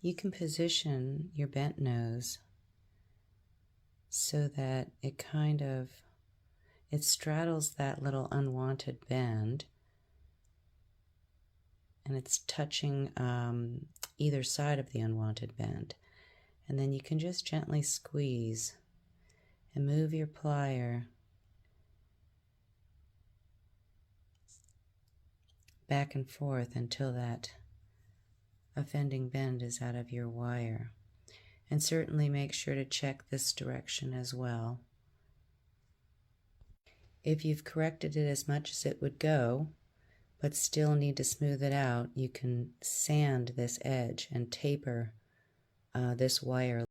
you can position your bent nose so that it straddles that little unwanted bend, and it's touching either side of the unwanted bend. And then you can just gently squeeze and move your plier back and forth until that offending bend is out of your wire. And certainly make sure to check this direction as well. If you've corrected it as much as it would go, but still need to smooth it out, you can sand this edge and taper this wire